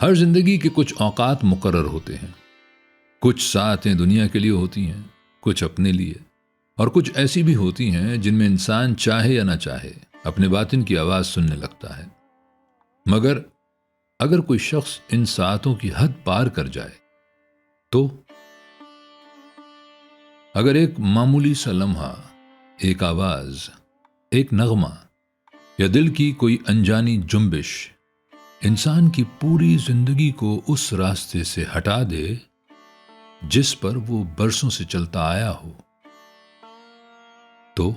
हर जिंदगी के कुछ औकात मुकर्रर होते हैं। कुछ सातें दुनिया के लिए होती हैं, कुछ अपने लिए, और कुछ ऐसी भी होती हैं जिनमें इंसान चाहे या ना चाहे अपने बातिन की आवाज सुनने लगता है। मगर अगर कोई शख्स इन सातों की हद पार कर जाए तो अगर एक मामूली सा लम्हा, एक आवाज, एक नगमा या दिल की कोई अनजानी जुम्बिश इंसान की पूरी जिंदगी को उस रास्ते से हटा दे जिस पर वो बरसों से चलता आया हो, तो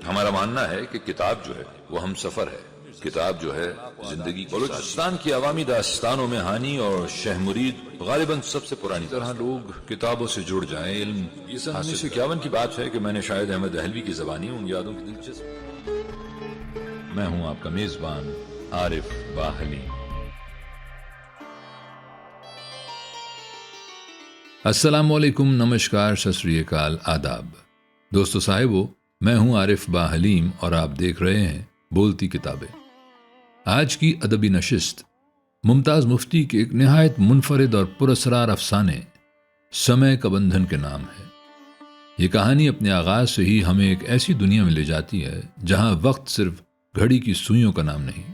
हमारा मानना है कि किताब जो है वो हम सफर है। किताब जो है जिंदगी। बलूचिस्तान की अवामी दास्तानों में हानी और शह मुरीद गालिबन सबसे पुरानी तरह लोग किताबों से जुड़ जाएं। इल्म ये सन 1951 की बात है कि मैंने शायद अहमद दहलवी की ज़बानी उन यादों की दिलचस्प। मैं हूं आपका मेजबान आरिफ बाहली। अस्सलामुअलैकुम, नमस्कार, सत श्री अकाल, आदाब। दोस्तों साहिबो, मैं हूं आरिफ बाहलीम और आप देख रहे हैं बोलती किताबें। आज की अदबी नशिस्त मुमताज मुफ्ती के एक निहायत मुनफरिद और पुरअसरार अफसाने समय का बंधन के नाम है। ये कहानी अपने आगाज से ही हमें एक ऐसी दुनिया में ले जाती है जहां वक्त सिर्फ घड़ी की सुइयों का नाम नहीं,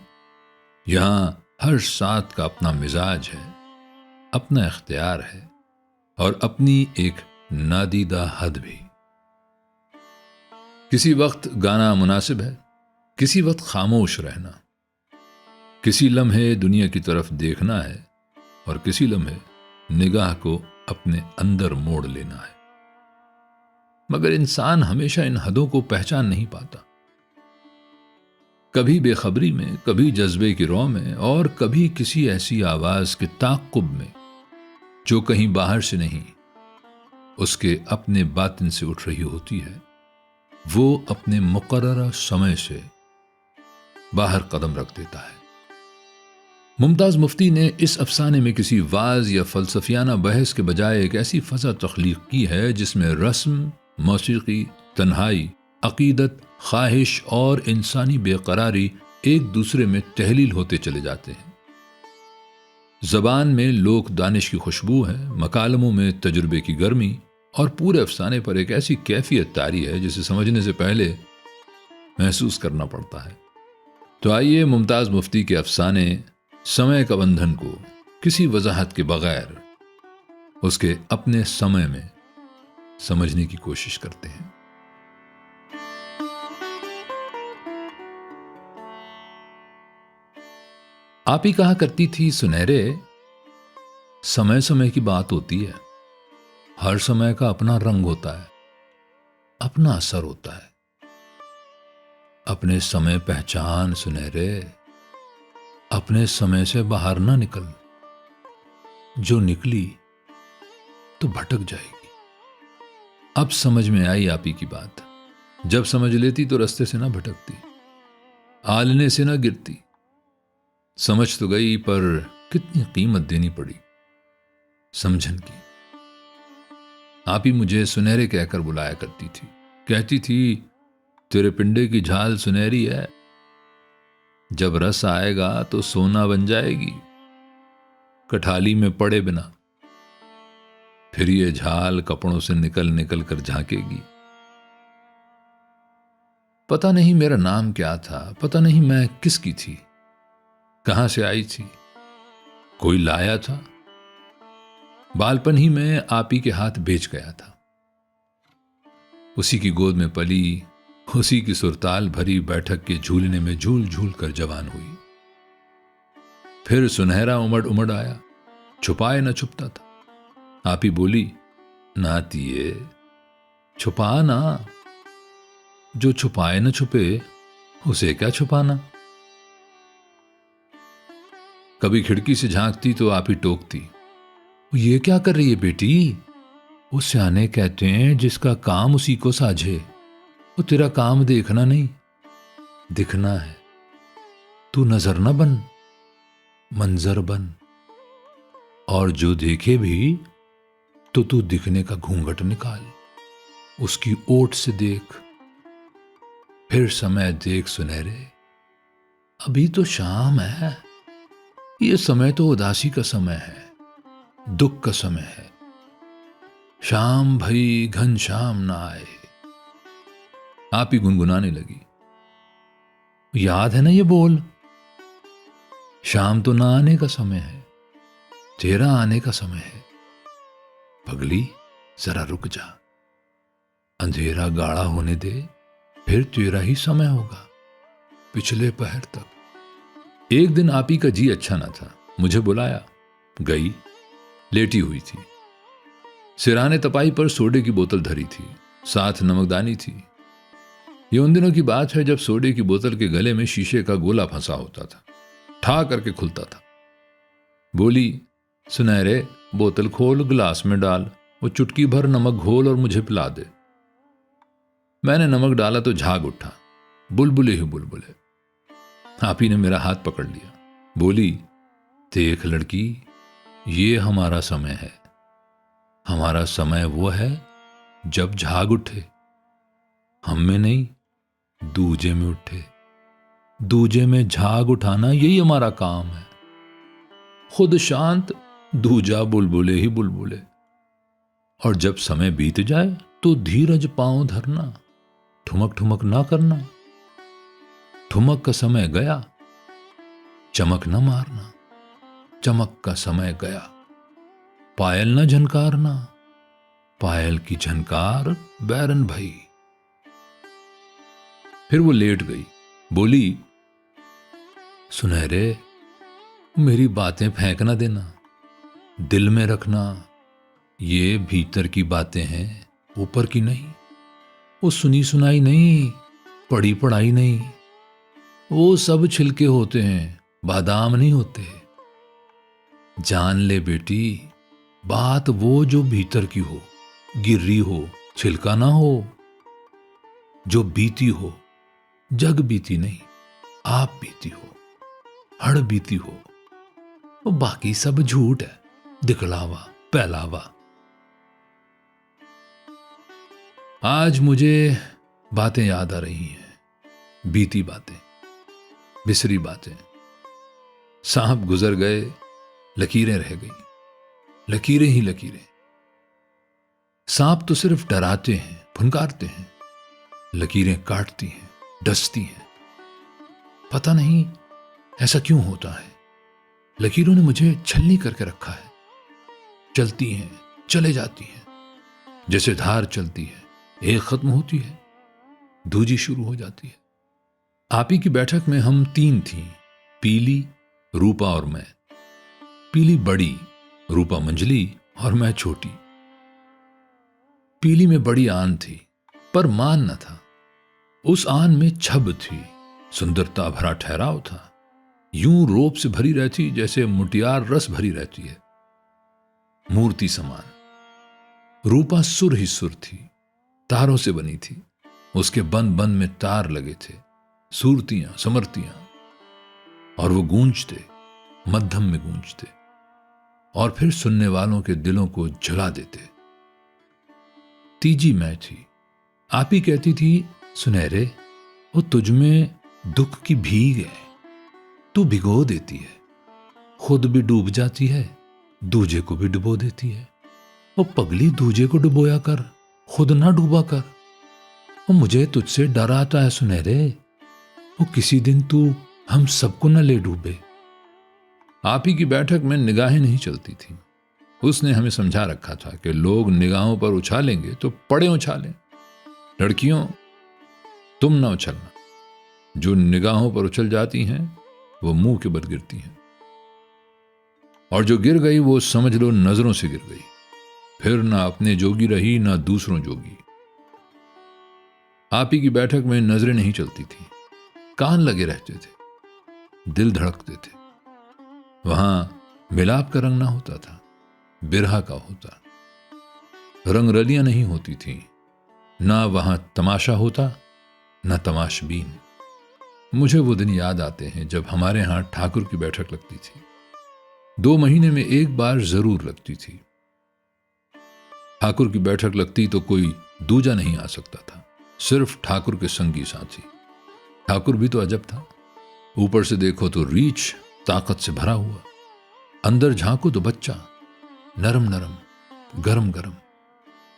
यहां हर साथ का अपना मिजाज है, अपना इख्तियार है और अपनी एक नादीदा हद भी। किसी वक्त गाना मुनासिब है, किसी वक्त खामोश रहना, किसी लम्हे दुनिया की तरफ देखना है और किसी लम्हे निगाह को अपने अंदर मोड़ लेना है। मगर इंसान हमेशा इन हदों को पहचान नहीं पाता। कभी बेखबरी में, कभी जज्बे की रौ में और कभी किसी ऐसी आवाज के ताक़ुब में जो कहीं बाहर से नहीं, उसके अपने बातिन से उठ रही होती है। वो अपने मुकर्ररा समय से बाहर कदम रख देता है। मुमताज मुफ्ती ने इस अफसाने में किसी वाज या फलसफियाना बहस के बजाय एक ऐसी फ़ज़ा तख्लीक की है जिसमें रस्म, मौसीकी, तन्हाई, अकीदत, ख्वाहिश और इंसानी बेकरारी एक दूसरे में तहलील होते चले जाते हैं। ज़बान में लोक दानिश की खुशबू है, मकालमों में तजुर्बे की गर्मी और पूरे अफसाने पर एक ऐसी कैफियत तारी है जिसे समझने से पहले महसूस करना पड़ता है। तो आइए मुमताज मुफ्ती के अफसाने समय का बंधन को किसी वजाहत के बगैर उसके अपने समय में समझने की कोशिश करते हैं। आप ही कहा करती थी सुनहरे, समय समय की बात होती है, हर समय का अपना रंग होता है, अपना असर होता है। अपने समय पहचान सुनहरे, अपने समय से बाहर ना निकल, जो निकली तो भटक जाएगी। अब समझ में आई आप ही की बात। जब समझ लेती तो रास्ते से ना भटकती, आलने से ना गिरती। समझ तो गई पर कितनी कीमत देनी पड़ी समझन की। आप ही मुझे सुनहरे कहकर बुलाया करती थी, कहती थी तेरे पिंडे की झाल सुनहरी है, जब रस आएगा तो सोना बन जाएगी, कठाली में पड़े बिना। फिर ये झाल कपड़ों से निकल निकल कर झांकेगी। पता नहीं मेरा नाम क्या था, पता नहीं मैं किसकी थी, कहां से आई थी, कोई लाया था। बालपन ही में आप ही के हाथ बेच गया था। उसी की गोद में पली, उसी की सुरताल भरी बैठक के झूलने में झूल झूल कर जवान हुई। फिर सुनहरा उमड़ उमड़ आया, छुपाए न छुपता था। आप ही बोली, नातिए छुपा ना, जो छुपाए न छुपे उसे क्या छुपाना। कभी खिड़की से झांकती तो आप ही टोकती, ये क्या कर रही है बेटी। वो सियाने कहते हैं जिसका काम उसी को साझे। वो तेरा काम देखना नहीं, दिखना है। तू नजर न बन, मंजर बन, और जो देखे भी तो तू दिखने का घूंघट निकाल, उसकी ओट से देख। फिर समय देख सुनहरे, अभी तो शाम है, ये समय तो उदासी का समय है, दुख का समय है। शाम भई घनश्याम ना आए। आप ही गुनगुनाने लगी। याद है ना ये बोल, शाम तो ना आने का समय है, तेरा आने का समय है। पगली जरा रुक जा, अंधेरा गाढ़ा होने दे, फिर तेरा ही समय होगा, पिछले पहर तक। एक दिन आपी का जी अच्छा ना था, मुझे बुलाया। गई, लेटी हुई थी। सिराने तपाई पर सोडे की बोतल धरी थी, साथ नमकदानी थी। ये उन दिनों की बात है जब सोडे की बोतल के गले में शीशे का गोला फंसा होता था, ठा करके खुलता था। बोली, सुनहरे बोतल खोल, गिलास में डाल, वो चुटकी भर नमक घोल और मुझे पिला दे। मैंने नमक डाला तो झाग उठा, बुलबुले ही बुलबुले। आपी ने मेरा हाथ पकड़ लिया, बोली, देख लड़की, ये हमारा समय है। हमारा समय वो है जब झाग उठे, हम में नहीं, दूजे में उठे। दूजे में झाग उठाना यही हमारा काम है। खुद शांत, दूजा बुलबुले ही बुलबुले। और जब समय बीत जाए तो धीरज पांव धरना, ठुमक ठुमक ना करना। ठुमक का समय गया, चमक न मारना। चमक का समय गया, पायल न झनकारना। पायल की झनकार बैरन भई। फिर वो लेट गई। बोली, सुनहरे, मेरी बातें फेंक ना देना, दिल में रखना। ये भीतर की बातें हैं, ऊपर की नहीं। वो सुनी सुनाई नहीं, पढ़ी पढ़ाई नहीं। वो सब छिलके होते हैं, बादाम नहीं होते। जान ले बेटी, बात वो जो भीतर की हो, गिर्री हो, छिलका ना हो। जो बीती हो, जग बीती नहीं, आप बीती हो, हड़ बीती हो। वो बाकी सब झूठ है, दिखलावा, पहलावा। आज मुझे बातें याद आ रही हैं, बीती बातें, बिसरी बातें। सांप गुजर गए, लकीरें रह गई, लकीरें ही लकीरें। सांप तो सिर्फ डराते हैं, फुनकारते हैं, लकीरें काटती हैं, डसती हैं। पता नहीं ऐसा क्यों होता है। लकीरों ने मुझे छलनी करके रखा है। चलती हैं, चले जाती हैं, जैसे धार चलती है, एक खत्म होती है, दूजी शुरू हो जाती है। आपी की बैठक में हम तीन थीं, पीली, रूपा और मैं। पीली बड़ी, रूपा मंझली और मैं छोटी। पीली में बड़ी आन थी, पर मान न था। उस आन में छब थी, सुंदरता भरा ठहराव था। यूं रोप से भरी रहती जैसे मुटियार रस भरी रहती है, मूर्ति समान। रूपा सुर ही सुर थी, तारों से बनी थी। उसके बंद बंद में तार लगे थे, सूरतियां, समर्तियां। और वो गूंजते, मध्यम में गूंजते, और फिर सुनने वालों के दिलों को झुला देते। तीजी मैं थी। आप ही कहती थी, सुनहरे, वो तुझ में दुख की भीग है, तू भिगो देती है, खुद भी डूब जाती है, दूजे को भी डुबो देती है। वो पगली, दूजे को डुबोया कर, खुद ना डूबा कर। वो मुझे तुझसे डर आता है सुनहरे, वो किसी दिन तू हम सबको न ले डूबे। आप ही की बैठक में निगाहें नहीं चलती थी। उसने हमें समझा रखा था कि लोग निगाहों पर उछालेंगे तो पड़े उछालें। लड़कियों, तुम ना उछलना। जो निगाहों पर उछल जाती हैं वो मुंह के बल गिरती हैं, और जो गिर गई वो समझ लो नजरों से गिर गई, फिर ना अपने जोगी रही ना दूसरों जोगी। आप ही की बैठक में नजरें नहीं चलती थी, कान लगे रहते थे, दिल धड़कते थे। वहां मिलाप का रंग ना होता था, बिरहा का होता। रंगरलियां नहीं होती थीं, ना वहां तमाशा होता, ना तमाशबीन। मुझे वो दिन याद आते हैं जब हमारे यहां ठाकुर की बैठक लगती थी। 2 महीने में एक बार जरूर लगती थी। ठाकुर की बैठक लगती तो कोई दूजा नहीं आ सकता था, सिर्फ ठाकुर के संगी साथी। ठाकुर भी तो अजब था, ऊपर से देखो तो रीछ ताकत से भरा हुआ, अंदर झांको तो बच्चा नरम नरम, गरम गरम।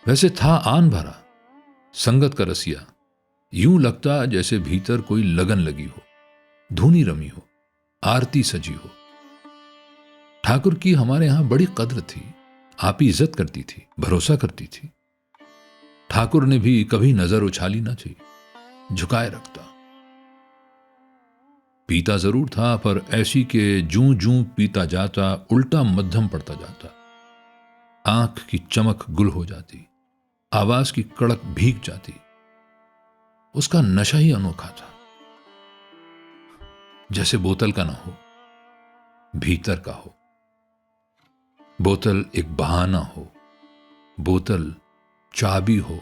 वैसे था आन भरा, संगत का रसिया, यूं लगता जैसे भीतर कोई लगन लगी हो, धूनी रमी हो, आरती सजी हो। ठाकुर की हमारे यहां बड़ी कद्र थी, आप ही इज्जत करती थी, भरोसा करती थी। ठाकुर ने भी कभी नजर उछाली ना थी, झुकाए रखता। पीता जरूर था, पर ऐसी के जूं जूं पीता जाता उल्टा मध्यम पड़ता जाता। आंख की चमक गुल हो जाती, आवाज की कड़क भीग जाती। उसका नशा ही अनोखा था, जैसे बोतल का ना हो, भीतर का हो। बोतल एक बहाना हो, बोतल चाबी हो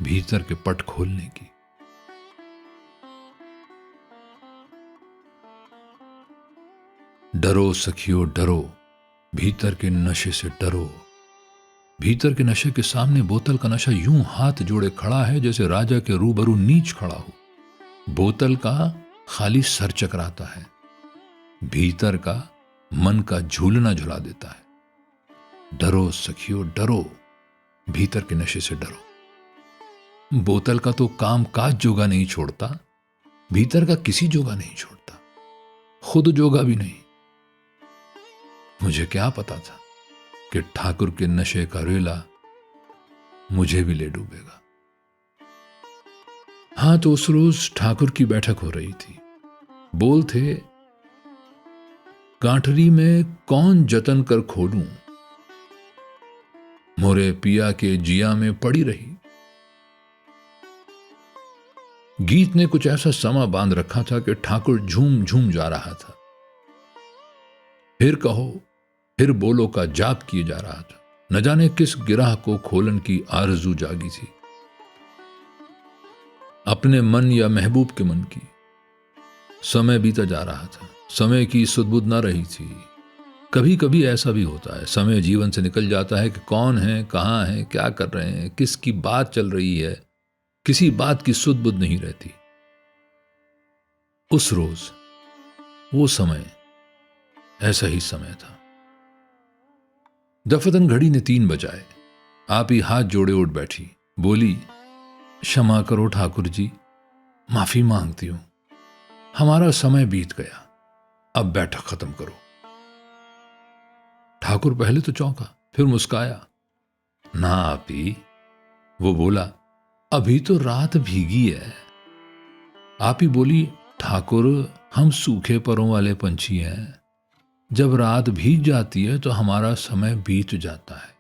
भीतर के पट खोलने की। डरो सखियो डरो, भीतर के नशे से डरो। भीतर के नशे के सामने बोतल का नशा यूं हाथ जोड़े खड़ा है जैसे राजा के रूबरू नीच खड़ा हो। बोतल का खाली सर चकराता है, भीतर का मन का झूलना झुला देता है। डरो सखियो डरो, भीतर के नशे से डरो। बोतल का तो काम काज जोगा नहीं छोड़ता, भीतर का किसी जोगा नहीं छोड़ता, खुद जोगा भी नहीं। मुझे क्या पता था कि ठाकुर के नशे का रेला मुझे भी ले डूबेगा। हां, तो उस रोज ठाकुर की बैठक हो रही थी। बोल थे, गांठरी में कौन जतन कर खोलूं, मोरे पिया के जिया में पड़ी रही। गीत ने कुछ ऐसा समा बांध रखा था कि ठाकुर झूम झूम जा रहा था। फिर कहो फिर बोलो का जाप किए जा रहा था। न जाने किस गिराह को खोलन की आरजू जागी थी, अपने मन या महबूब के मन की। समय बीता जा रहा था, समय की सुध-बुध न रही थी। कभी कभी ऐसा भी होता है, समय जीवन से निकल जाता है कि कौन है, कहां है, क्या कर रहे हैं, किसकी बात चल रही है, किसी बात की सुध-बुध नहीं रहती। उस रोज वो समय ऐसा ही समय था। दफतन घड़ी ने 3 बजाए। आप ही हाथ जोड़े उठ बैठी, बोली, क्षमा करो ठाकुर जी, माफी मांगती हूं, हमारा समय बीत गया, अब बैठक खत्म करो। ठाकुर पहले तो चौंका, फिर मुस्काया। ना आप ही, वो बोला, अभी तो रात भीगी है। आप ही बोली, ठाकुर हम सूखे परों वाले पंछी हैं, जब रात भीग जाती है तो हमारा समय बीत जाता है।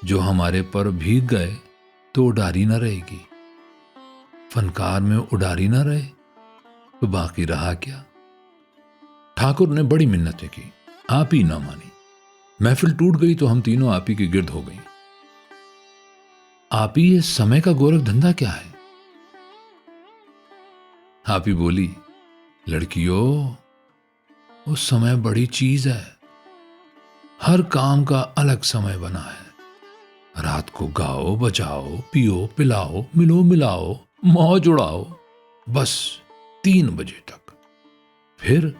जो हमारे पर भीग गए तो उडारी न रहेगी, फनकार में उडारी न रहे तो बाकी रहा क्या। ठाकुर ने बड़ी मिन्नतें की, आप ही ना मानी। महफिल टूट गई तो हम तीनों आप ही के गिर्द हो गई। आप ही, ये समय का गोरख धंधा क्या है? आप ही बोली, लड़कियों, वो समय बड़ी चीज है, हर काम का अलग समय बना है। रात को गाओ बजाओ, पियो पिलाओ, मिलो मिलाओ, मौज उड़ाओ, बस 3 बजे तक। फिर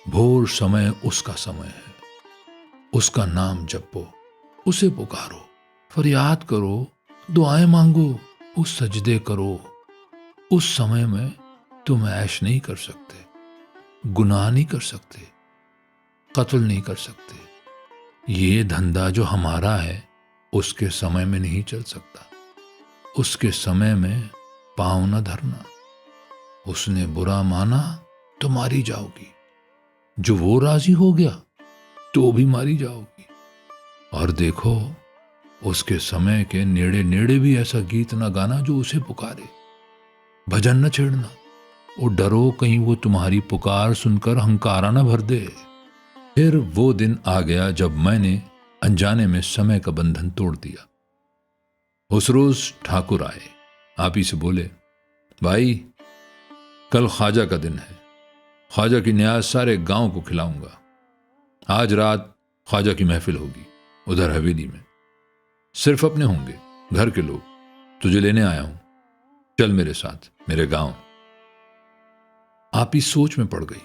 भोर समय उसका समय है। उसका नाम जपो, उसे पुकारो, फरियाद करो, दुआएं मांगो, उस सजदे करो। उस समय में तुम ऐश नहीं कर सकते, गुनाह नहीं कर सकते, कत्ल नहीं कर सकते। ये धंधा जो हमारा है उसके समय में नहीं चल सकता। उसके समय में पांव न धरना। उसने बुरा माना तो मारी जाओगी, जो वो राजी हो गया तो भी मारी जाओगी। और देखो, उसके समय के नेड़े नेड़े भी ऐसा गीत ना गाना जो उसे पुकारे। भजन न छेड़ना, वो डरो कहीं वो तुम्हारी पुकार सुनकर हंकारा न भर दे। फिर वो दिन आ गया जब मैंने अनजाने में समय का बंधन तोड़ दिया। उस रोज ठाकुर आए, आप ही से बोले, भाई कल ख्वाजा का दिन है, ख्वाजा की न्याज सारे गांव को खिलाऊंगा। आज रात ख्वाजा की महफिल होगी उधर हवेली में, सिर्फ अपने होंगे, घर के लोग। तुझे लेने आया हूं, चल मेरे साथ मेरे गांव। आप ही सोच में पड़ गई।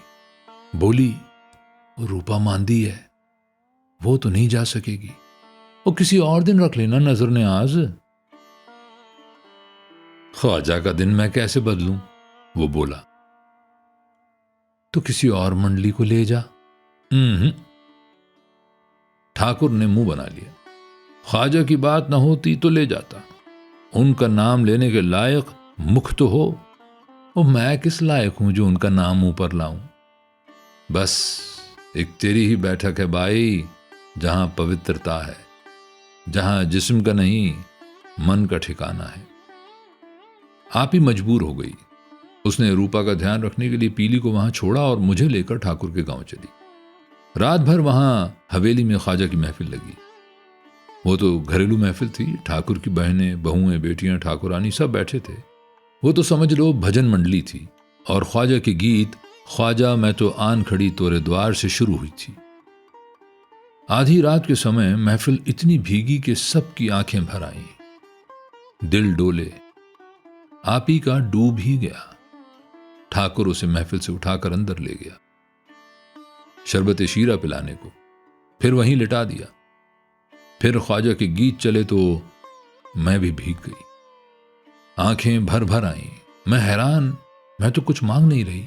बोली, रूपा मांदी है, वो तो नहीं जा सकेगी, वो किसी और दिन रख लेना नजर ने आज। ख्वाजा का दिन मैं कैसे बदलूं, वो बोला। तो किसी और मंडली को ले जा। ठाकुर ने मुंह बना लिया। ख्वाजा की बात ना होती तो ले जाता, उनका नाम लेने के लायक मुख तो हो। और मैं किस लायक हूं जो उनका नाम मुंह पर लाऊं। बस एक तेरी ही बैठक है भाई, जहां पवित्रता है, जहां जिस्म का नहीं मन का ठिकाना है। आप ही मजबूर हो गई। उसने रूपा का ध्यान रखने के लिए पीली को वहां छोड़ा और मुझे लेकर ठाकुर के गांव चली। रात भर वहां हवेली में ख्वाजा की महफिल लगी। वो तो घरेलू महफिल थी। ठाकुर की बहनें, बहुएं, बेटियां, ठाकुरानी सब बैठे थे। वो तो समझ लो भजन मंडली थी। और ख्वाजा के गीत ख्वाजा मैं तो आन खड़ी तोरे द्वार से शुरू हुई थी। आधी रात के समय महफिल इतनी भीगी कि सबकी आंखें भर आईं। दिल डोले। आप ही का डूब ही गया। ठाकुर उसे महफिल से उठाकर अंदर ले गया, शरबत शीरा पिलाने को, फिर वहीं लिटा दिया। फिर ख्वाजा के गीत चले तो मैं भी भीग गई। आंखें भर भर आईं। मैं हैरान। मैं तो कुछ मांग नहीं रही,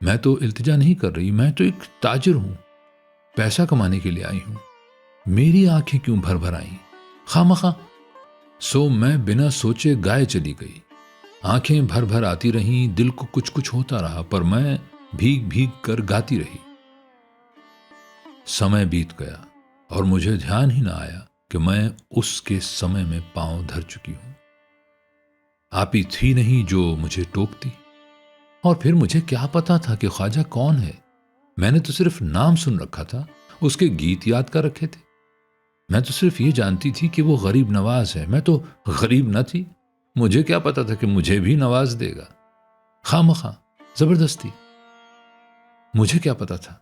मैं तो इल्तिजा नहीं कर रही, मैं तो एक ताजिर हूं, पैसा कमाने के लिए आई हूं। मेरी आंखें क्यों भर भर आईं खामखा। सो मैं बिना सोचे गाय चली गई। आंखें भर भर आती रहीं, दिल को कुछ कुछ होता रहा, पर मैं भीग भीग कर गाती रही। समय बीत गया और मुझे ध्यान ही ना आया कि मैं उसके समय में पांव धर चुकी हूं। आप ही थी नहीं जो मुझे टोकती। और फिर मुझे क्या पता था कि ख्वाजा कौन है। मैंने तो सिर्फ नाम सुन रखा था, उसके गीत याद कर रखे थे। मैं तो सिर्फ ये जानती थी कि वो गरीब नवाज है। मैं तो गरीब न थी। मुझे क्या पता था कि मुझे भी नवाज देगा, खामखा, जबरदस्ती। मुझे क्या पता था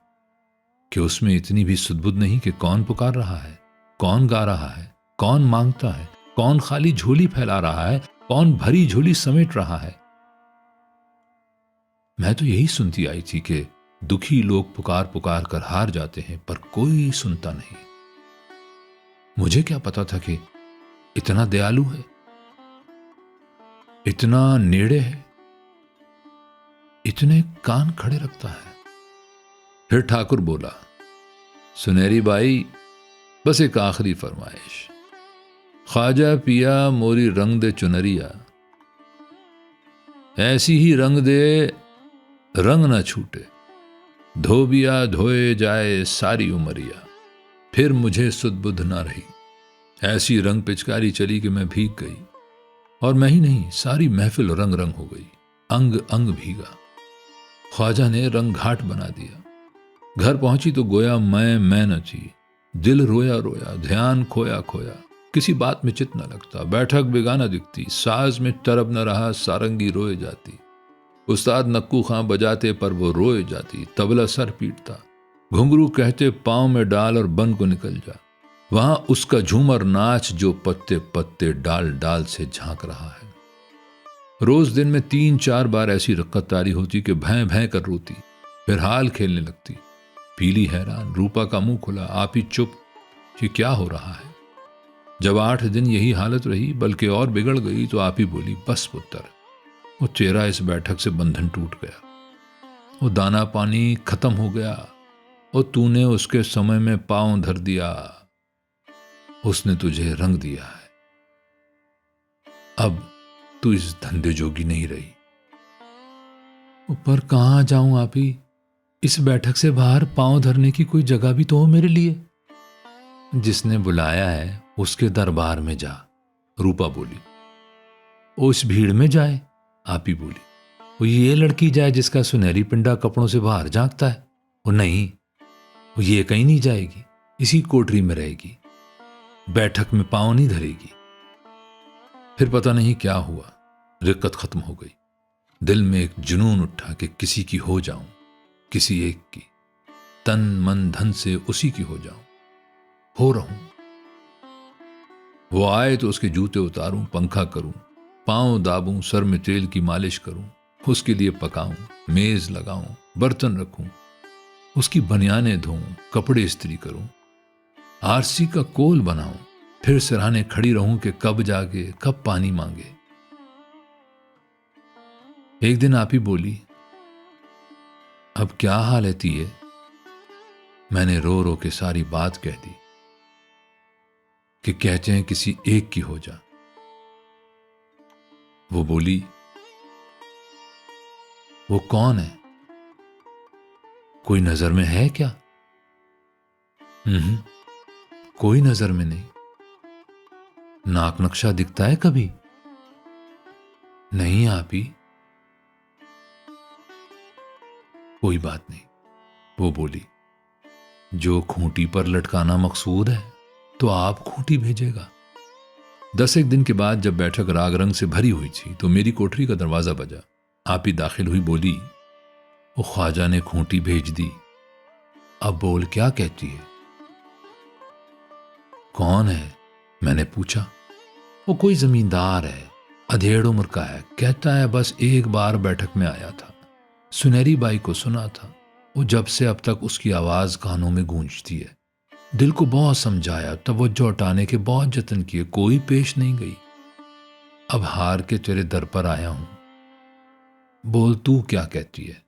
कि उसमें इतनी भी सुध-बुध नहीं कि कौन पुकार रहा है, कौन गा रहा है, कौन मांगता है, कौन खाली झोली फैला रहा है, कौन भरी झोली समेट रहा है। मैं तो यही सुनती आई थी कि दुखी लोग पुकार पुकार कर हार जाते हैं, पर कोई सुनता नहीं। मुझे क्या पता था कि इतना दयालु है, इतना नेड़े है, इतने कान खड़े रखता है। फिर ठाकुर बोला, सुनहरी बाई, बस एक आखिरी फरमाइश। ख्वाजा पिया मोरी रंग दे चुनरिया, ऐसी ही रंग दे रंग ना छूटे, धोबिया धोए जाए सारी उमरिया। फिर मुझे सुध बुध ना रही। ऐसी रंग पिचकारी चली कि मैं भीग गई। और मैं ही नहीं, सारी महफिल रंग रंग हो गई, अंग अंग भीगा। ख्वाजा ने रंग घाट बना दिया। घर पहुंची तो गोया मैं न थी। दिल रोया रोया, ध्यान खोया खोया, किसी बात में चित न लगता। बैठक बेगाना दिखती, साज में तरब न रहा, सारंगी रोए जाती। उस्ताद नक्कू खां बजाते पर वो रोए जाती। तबला सर पीटता, घुंघरू कहते पांव में डाल और बन को निकल जा। वहां उसका झूमर नाच जो पत्ते पत्ते डाल डाल से झांक रहा है। रोज दिन में 3-4 बार ऐसी रक्कत तारी होती कि भैं भैं कर रोती, फिर हाल खेलने लगती। पीली हैरान, रूपा का मुंह खुला, आप ही चुप कि क्या हो रहा है। जब 8 दिन यही हालत रही, बल्कि और बिगड़ गई, तो आप ही बोली, बस पुत्र, वो तेरा इस बैठक से बंधन टूट गया, वो दाना पानी खत्म हो गया, और तूने उसके समय में पांव धर दिया, उसने तुझे रंग दिया है। अब तू इस धंधे जोगी नहीं रही। ऊपर कहां जाऊं आप ही, इस बैठक से बाहर पांव धरने की कोई जगह भी तो हो मेरे लिए। जिसने बुलाया है उसके दरबार में जा, रूपा बोली। उस भीड़ में जाए, आप ही बोली। वो ये लड़की जाए जिसका सुनहरी पिंडा कपड़ों से बाहर झांकता है। वो नहीं, वो ये कहीं नहीं जाएगी, इसी कोठरी में रहेगी, बैठक में पांव नहीं धरेगी। फिर पता नहीं क्या हुआ, रिक्कत खत्म हो गई। दिल में एक जुनून उठा कि किसी की हो जाऊं, किसी एक की, तन मन धन से उसी की हो जाऊं, हो रहूं। वो आए तो उसके जूते उतारूं, पंखा करूं, पांव दाबूं, सर में तेल की मालिश करूं, उसके लिए पकाऊं, मेज लगाऊं, बर्तन रखूं, उसकी बनियानें धोऊं, कपड़े इस्त्री करूं, आरसी का कोल बनाऊं, फिर सिरहाने खड़ी रहूं कि कब जागे, कब पानी मांगे। एक दिन आप ही बोली, अब क्या हाल है तिये? मैंने रो रो के सारी बात कह दी कि कहते हैं किसी एक की हो जा। वो बोली, वो कौन है? कोई नजर में है क्या? कोई नजर में नहीं। नाक नक्शा दिखता है कभी? नहीं आप ही। कोई बात नहीं, वो बोली, जो खूंटी पर लटकाना मकसूद है तो आप खूंटी भेजेगा। 10 एक दिन के बाद जब बैठक राग रंग से भरी हुई थी तो मेरी कोठरी का दरवाजा बजा। आप ही दाखिल हुई, बोली, वो ख्वाजा ने खूंटी भेज दी, अब बोल क्या कहती है? कौन है? मैंने पूछा। वो कोई जमींदार है, अधेड़ उम्र का है, कहता है बस एक बार बैठक में आया था, सुनहरी बाई को सुना था, वो जब से अब तक उसकी आवाज कानों में गूंजती है। दिल को बहुत समझाया, तवज्जो हटाने के बहुत जतन किए, कोई पेश नहीं गई। अब हार के तेरे दर पर आया हूं, बोल तू क्या कहती है?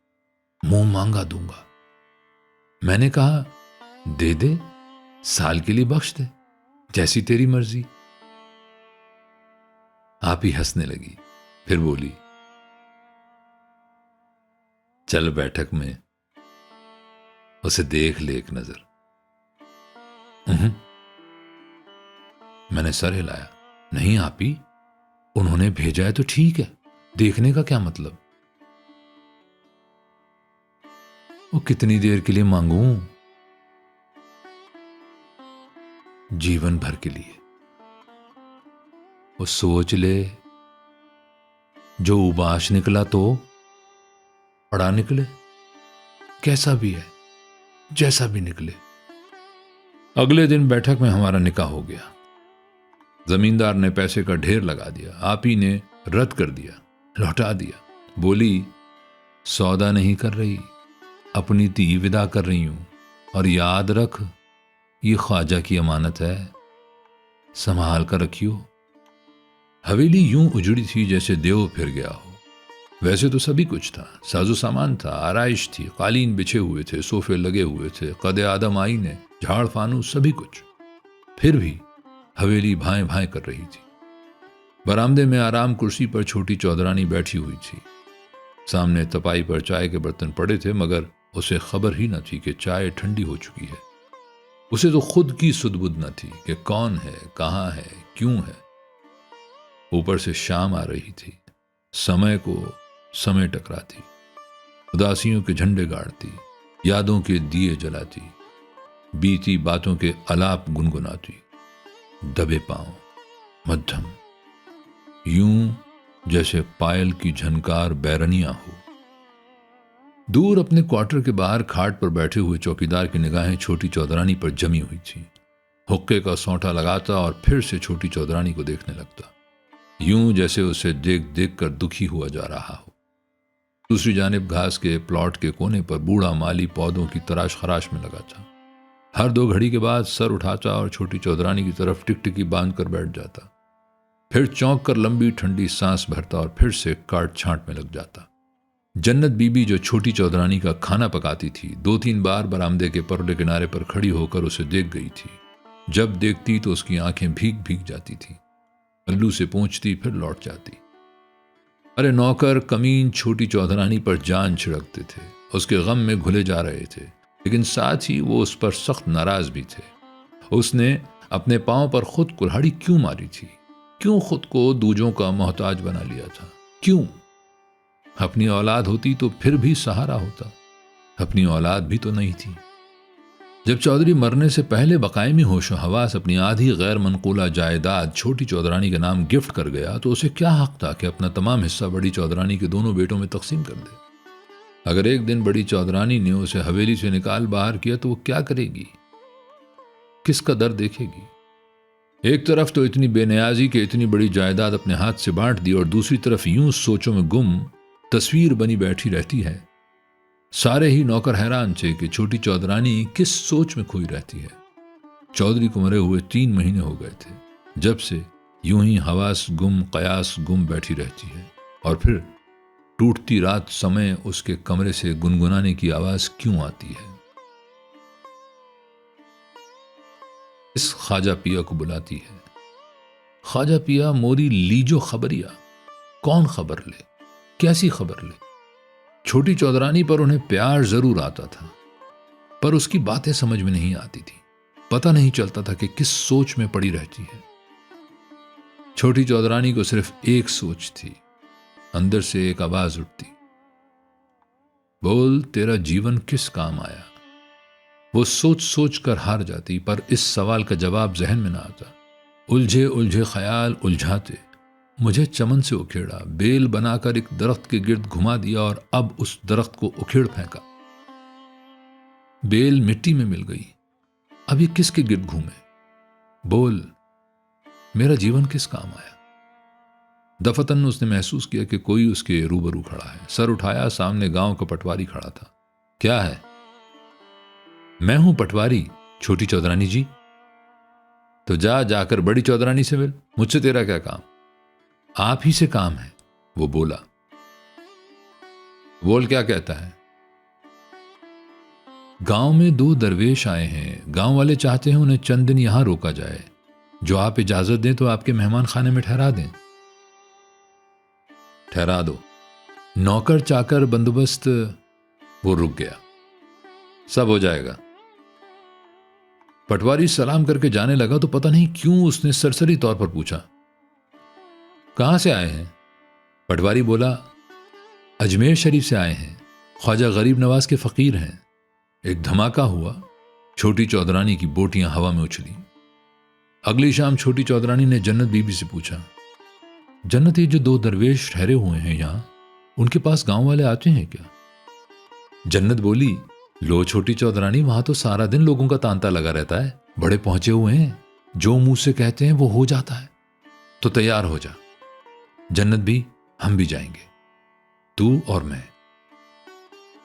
मुंह मांगा दूंगा। मैंने कहा, दे दे, साल के लिए बख्श दे, जैसी तेरी मर्जी। आप ही हंसने लगी, फिर बोली, चल बैठक में उसे देख ले एक नजर। मैंने सर हिलाया। नहीं आप ही, उन्होंने भेजा है तो ठीक है, देखने का क्या मतलब? वो कितनी देर के लिए मांगूं? जीवन भर के लिए। वो सोच ले, जो उबाश निकला तो पड़ा निकले, कैसा भी है, जैसा भी निकले। अगले दिन बैठक में हमारा निकाह हो गया। जमींदार ने पैसे का ढेर लगा दिया, आप ही ने रद्द कर दिया, लौटा दिया। बोली, सौदा नहीं कर रही, अपनी धी विदा कर रही हूं, और याद रख ये ख्वाजा की अमानत है, संभाल कर रखियो। हवेली यूं उजड़ी थी जैसे देव फिर गया हो। वैसे तो सभी कुछ था, साजो सामान था, आराइश थी, कालीन बिछे हुए थे, सोफे लगे हुए थे, कदे आदम आईने, झाड़ फानूस, सभी कुछ। फिर भी हवेली भाएं भाएं कर रही थी। बरामदे में आराम कुर्सी पर छोटी चौधरानी बैठी हुई थी। सामने तपाई पर चाय के बर्तन पड़े थे, मगर उसे खबर ही न थी कि चाय ठंडी हो चुकी है। उसे तो खुद की सुधबुध न थी कि कौन है, कहां है, क्यों है। ऊपर से शाम आ रही थी, समय को समय टकराती, उदासियों के झंडे गाड़ती, यादों के दिए जलाती, बीती बातों के अलाप गुनगुनाती, दबे पांव, मध्यम, यूं जैसे पायल की झनकार बैरनिया हो। दूर अपने क्वार्टर के बाहर खाट पर बैठे हुए चौकीदार की निगाहें छोटी चौधरानी पर जमी हुई थी। हुक्के का सौंठा लगाता और फिर से छोटी चौधरानी को देखने लगता, यूं जैसे उसे देख देख कर दुखी हुआ जा रहा हो। दूसरी जानिब घास के प्लॉट के कोने पर बूढ़ा माली पौधों की तराश खराश में लगा था। हर 2 घड़ी के बाद सर उठाता और छोटी चौधरानी की तरफ टिकटिकी बांध कर बैठ जाता, फिर चौंक कर लंबी ठंडी सांस भरता और फिर से काट छांट में लग जाता। जन्नत बीबी जो छोटी चौधरानी का खाना पकाती थी, 2-3 बार बरामदे के परले किनारे पर खड़ी होकर उसे देख गई थी। जब देखती तो उसकी आंखें भीग भीग जाती थी, पल्लू से पोंछती फिर लौट जाती। अरे नौकर कमीन छोटी चौधरानी पर जान छिड़कते थे, उसके गम में घुले जा रहे थे, लेकिन साथ ही वो उस पर सख्त नाराज भी थे। उसने अपने पांव पर खुद कुल्हाड़ी क्यों मारी थी? क्यों खुद को दूजों का मोहताज बना लिया था? क्यों? अपनी औलाद होती तो फिर भी सहारा होता, अपनी औलाद भी तो नहीं थी। जब चौधरी मरने से पहले बकायमी होशो हवास अपनी आधी गैर मनकूला जायदाद छोटी चौधरानी के नाम गिफ्ट कर गया, तो उसे क्या हक था कि अपना तमाम हिस्सा बड़ी चौधरानी के दोनों बेटों में तकसीम कर दे? अगर एक दिन बड़ी चौधरानी ने उसे हवेली से निकाल बाहर किया तो वो क्या करेगी? किसका दर देखेगी? एक तरफ तो इतनी बेनियाजी कि इतनी बड़ी जायदाद अपने हाथ से बांट दी, और दूसरी तरफ यूं सोचों में गुम तस्वीर बनी बैठी रहती है। सारे ही नौकर हैरान थे कि छोटी चौधरानी किस सोच में खोई रहती है। चौधरी को मरे हुए 3 महीने हो गए थे, जब से यूं ही हवास गुम कयास गुम बैठी रहती है। और फिर टूटती रात समय उसके कमरे से गुनगुनाने की आवाज क्यों आती है। इस ख्वाजा पिया को बुलाती है। ख्वाजा पिया मोरी लीजो खबरिया, कौन खबर ले, कैसी खबर ले। छोटी चौधरानी पर उन्हें प्यार जरूर आता था, पर उसकी बातें समझ में नहीं आती थी। पता नहीं चलता था कि किस सोच में पड़ी रहती है। छोटी चौधरानी को सिर्फ एक सोच थी, अंदर से एक आवाज उठती, बोल तेरा जीवन किस काम आया। वो सोच सोच कर हार जाती, पर इस सवाल का जवाब जहन में ना आता। उलझे उलझे ख्याल उलझाते मुझे चमन से उखेड़ा, बेल बनाकर एक दरख्त के गिर्द घुमा दिया और अब उस दरख्त को उखेड़ फेंका। बेल मिट्टी में मिल गई, अब ये किसके गिर्द घूमे। बोल मेरा जीवन किस काम आया। दफतन उसने महसूस किया कि कोई उसके रूबरू खड़ा है। सर उठाया, सामने गांव का पटवारी खड़ा था। क्या है? मैं हूं पटवारी, छोटी चौधरानी जी। तो जाकर बड़ी चौधरानी से मिल, मुझसे तेरा क्या काम। आप ही से काम है, वो बोला। बोल क्या कहता है। गांव में 2 दरवेश आए हैं, गांव वाले चाहते हैं उन्हें चंद दिन यहां रोका जाए। जो आप इजाजत दें तो आपके मेहमान खाने में ठहरा दें। ठहरा दो। नौकर चाकर बंदोबस्त। वो रुक गया। सब हो जाएगा। पटवारी सलाम करके जाने लगा तो पता नहीं क्यों उसने सरसरी तौर पर पूछा, कहां से आए हैं। पटवारी बोला, अजमेर शरीफ से आए हैं, ख्वाजा गरीब नवाज के फकीर हैं। एक धमाका हुआ, छोटी चौधरानी की बोटियां हवा में उछली। अगली शाम छोटी चौधरानी ने जन्नत बीबी से पूछा, जन्नत ये जो 2 दरवेश ठहरे हुए हैं यहां, उनके पास गांव वाले आते हैं क्या। जन्नत बोली, लो छोटी चौधरानी, वहां तो सारा दिन लोगों का तांता लगा रहता है, बड़े पहुंचे हुए हैं, जो मुंह से कहते हैं वो हो जाता है। तो तैयार हो जा। जन्नत भी, हम भी जाएंगे, तू और मैं।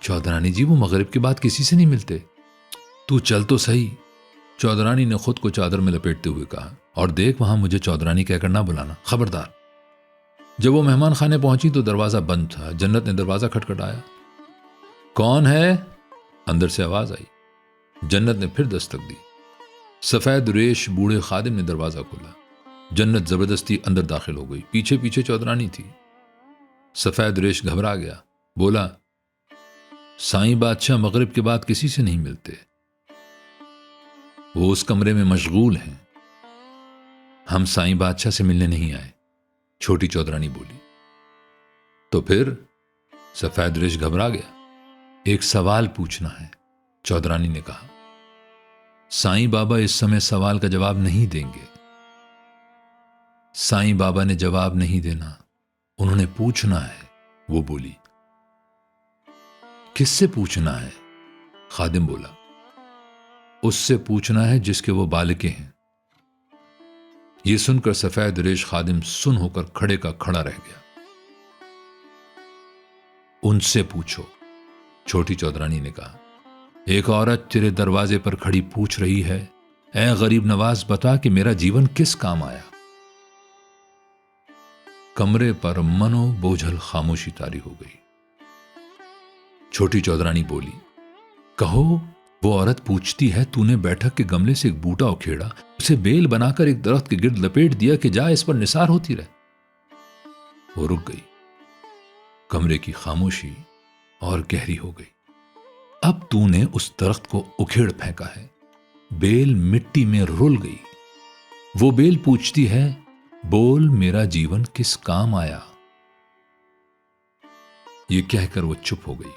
चौधरानी जी वो मगरिब के बाद किसी से नहीं मिलते। तू चल तो सही। चौधरानी ने खुद को चादर में लपेटते हुए कहा, और देख वहां मुझे चौधरानी कहकर ना बुलाना, खबरदार। जब वो मेहमान खाने पहुंची तो दरवाजा बंद था। जन्नत ने दरवाजा खटखटाया। कौन है? अंदर से आवाज आई। जन्नत ने फिर दस्तक दी। सफेद रेश बूढ़े खादिम ने दरवाजा खोला। जन्नत जबरदस्ती अंदर दाखिल हो गई। पीछे पीछे चौधरानी थी। सफेद रेश घबरा गया, बोला, साईं बादशाह मगरिब के बाद किसी से नहीं मिलते, वो उस कमरे में मशगूल हैं। हम साईं बादशाह से मिलने नहीं आए, छोटी चौधरानी बोली। तो फिर? सफेद रेश घबरा गया। एक सवाल पूछना है, चौधरानी ने कहा। साईं बाबा इस समय सवाल का जवाब नहीं देंगे। साईं बाबा ने जवाब नहीं देना, उन्होंने पूछना है, वो बोली। किससे पूछना है? खादिम बोला। उससे पूछना है जिसके वो बालिके हैं। यह सुनकर सफेद रेश खादिम सुन होकर खड़े का खड़ा रह गया। उनसे पूछो, छोटी चौधरानी ने कहा। एक औरत तेरे दरवाजे पर खड़ी पूछ रही है, ऐ गरीब नवाज बता कि मेरा जीवन किस काम आया। कमरे पर मनो बोझल खामोशी तारी हो गई। छोटी चौधरानी बोली, कहो। वो औरत पूछती है, तूने बैठक के गमले से एक बूटा उखेड़ा, उसे बेल बनाकर एक दरख्त के गिर्द लपेट दिया कि जा इस पर निसार होती रहे। वो रुक गई। कमरे की खामोशी और गहरी हो गई। अब तूने उस दरख्त को उखेड़ फेंका है, बेल मिट्टी में रुल गई। वो बेल पूछती है, बोल मेरा जीवन किस काम आया। ये कहकर वो चुप हो गई।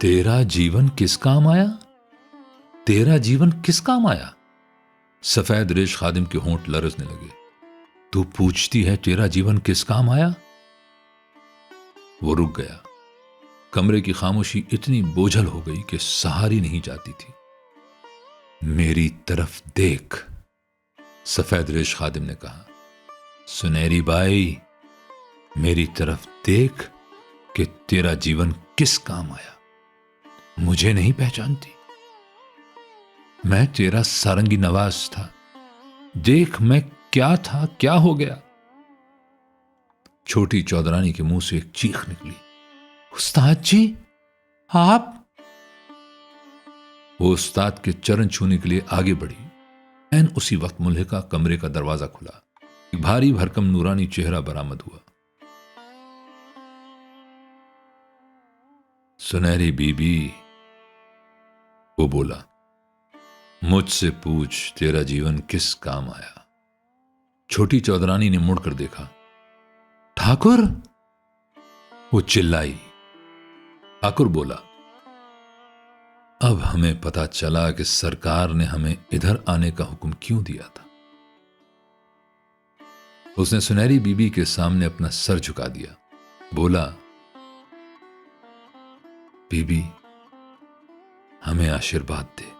तेरा जीवन किस काम आया? तेरा जीवन किस काम आया? सफेद रेश खादिम के होंठ लरजने लगे। तू पूछती है तेरा जीवन किस काम आया? वो रुक गया। कमरे की खामोशी इतनी बोझल हो गई कि सहारी नहीं जाती थी। मेरी तरफ देख, सफेद रेश खादिम ने कहा। सुनहरी बाई, मेरी तरफ देख। कि तेरा जीवन किस काम आया। मुझे नहीं पहचानती? मैं तेरा सारंगी नवाज था। देख मैं क्या था, क्या हो गया। छोटी चौधरानी के मुंह से एक चीख निकली, उस्ताद जी आप। वो उस्ताद के चरण छूने के लिए आगे बढ़ी। एन उसी वक्त मुल्हिका कमरे का दरवाजा खुला। एक भारी भरकम नूरानी चेहरा बरामद हुआ। सुनहरी बीबी, वो बोला, मुझसे पूछ तेरा जीवन किस काम आया। छोटी चौधरानी ने मुड़कर देखा। ठाकुर, वो चिल्लाई। ठाकुर बोला, अब हमें पता चला कि सरकार ने हमें इधर आने का हुक्म क्यों दिया था। उसने सुनहरी बीबी के सामने अपना सर झुका दिया। बोला, बीबी हमें आशीर्वाद दे।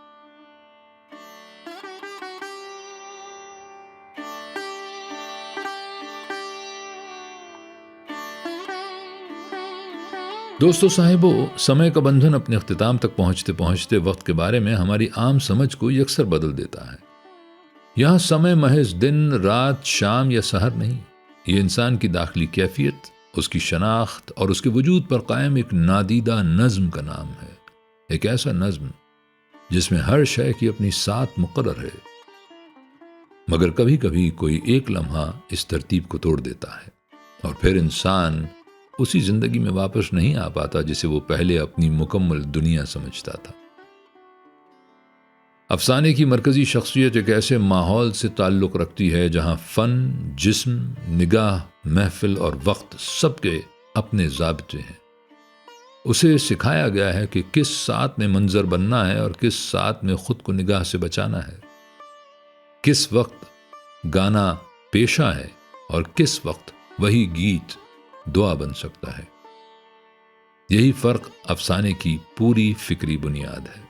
दोस्तों साहिबों, समय का बंधन अपने अख्तिताम तक पहुंचते पहुंचते वक्त के बारे में हमारी आम समझ को यकसर बदल देता है। यहां समय महज दिन, रात, शाम या सहर नहीं, ये इंसान की दाखिली कैफियत, उसकी शनाख्त और उसके वजूद पर कायम एक नादीदा नज्म का नाम है। एक ऐसा नज्म जिसमें हर शय की अपनी सात मुकर्रर है, मगर कभी कभी कोई एक लम्हा इस तरतीब को तोड़ देता है और फिर इंसान उसी जिंदगी में वापस नहीं आ पाता जिसे वो पहले अपनी मुकम्मल दुनिया समझता था। अफसाने की मरकजी शख्सियत एक ऐसे माहौल से ताल्लुक रखती है जहां फन, जिस्म, निगाह, महफिल और वक्त सबके अपने ज़ाबिते हैं। उसे सिखाया गया है कि किस साथ में मंजर बनना है और किस साथ में खुद को निगाह से बचाना है, किस वक्त गाना पेशा है और किस वक्त वही गीत दुआ बन सकता है। यही फर्क अफसाने की पूरी फिक्री बुनियाद है।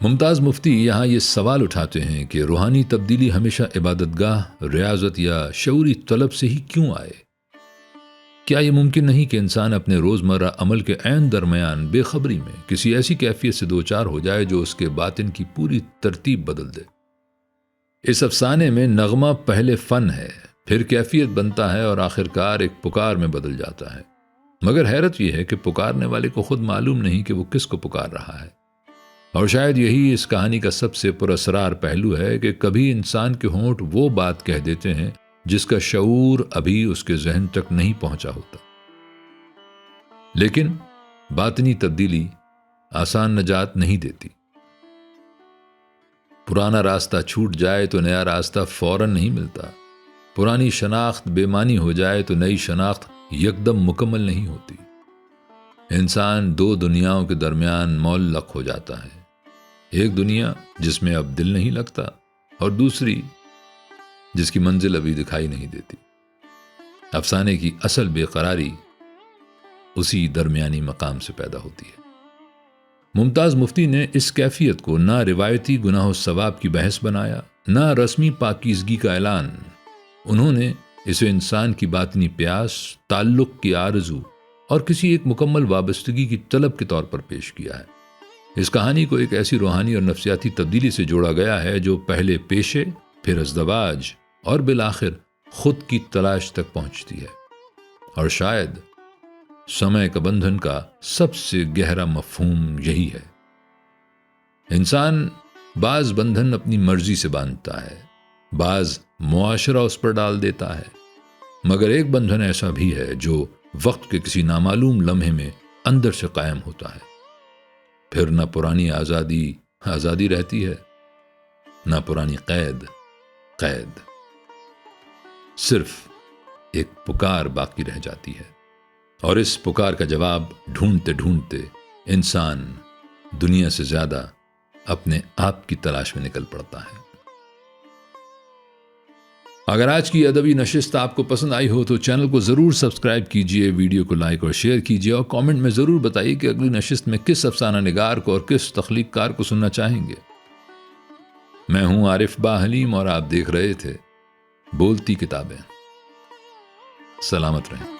मुमताज मुफ्ती यहां ये सवाल उठाते हैं कि रूहानी तब्दीली हमेशा इबादतगाह, रियाजत या शऊरी तलब से ही क्यों आए। क्या यह मुमकिन नहीं कि इंसान अपने रोजमर्रा अमल के ऐन दरमियान बेखबरी में किसी ऐसी कैफियत से दो चार हो जाए जो उसके बातिन की पूरी तरतीब बदल दे। इस अफसाने में नगमा पहले फन है, फिर कैफियत बनता है और आखिरकार एक पुकार में बदल जाता है। मगर हैरत यह है कि पुकारने वाले को खुद मालूम नहीं कि वो किसको पुकार रहा है। और शायद यही इस कहानी का सबसे पुरअसरार पहलू है कि कभी इंसान के होंठ वो बात कह देते हैं जिसका शऊर अभी उसके जहन तक नहीं पहुंचा होता। लेकिन बातिनी तब्दीली आसान नजात नहीं देती। पुराना रास्ता छूट जाए तो नया रास्ता फौरन नहीं मिलता। पुरानी शनाख्त बेमानी हो जाए तो नई शनाख्त यकदम मुकम्मल नहीं होती। इंसान दो दुनियाओं के दरमियान मौल्लक हो जाता है। एक दुनिया जिसमें अब दिल नहीं लगता और दूसरी जिसकी मंजिल अभी दिखाई नहीं देती। अफसाने की असल बेकरारी उसी दरमियानी मकाम से पैदा होती है। मुमताज मुफ्ती ने इस कैफियत को ना रिवायती गुनाह सवाब की बहस बनाया, ना रस्मी पाकीज़गी का ऐलान। उन्होंने इसे इंसान की बातनी प्यास, ताल्लुक की आरज़ू और किसी एक मुकम्मल वाबस्तगी की तलब के तौर पर पेश किया है। इस कहानी को एक ऐसी रूहानी और नफ्सियाती तब्दीली से जोड़ा गया है जो पहले पेशे, फिर अज़दवाज और बिलाखिर खुद की तलाश तक पहुंचती है। और शायद समय का बंधन का सबसे गहरा मफहूम यही है। इंसान बाज बंधन अपनी मर्जी से बांधता है, बाज मुआशरा उस पर डाल देता है, मगर एक बंधन ऐसा भी है जो वक्त के किसी नामालूम लम्हे में अंदर से कायम होता है। फिर न पुरानी आज़ादी रहती है, न पुरानी कैद, सिर्फ एक पुकार बाकी रह जाती है। और इस पुकार का जवाब ढूंढते ढूंढते इंसान दुनिया से ज्यादा अपने आप की तलाश में निकल पड़ता है। अगर आज की अदबी नशिस्त आपको पसंद आई हो तो चैनल को ज़रूर सब्सक्राइब कीजिए, वीडियो को लाइक और शेयर कीजिए और कमेंट में ज़रूर बताइए कि अगली नशिस्त में किस अफसाना निगार को और किस तख्लीक़कार को सुनना चाहेंगे। मैं हूं आरिफ बा हलीम और आप देख रहे थे बोलती किताबें। सलामत रहें।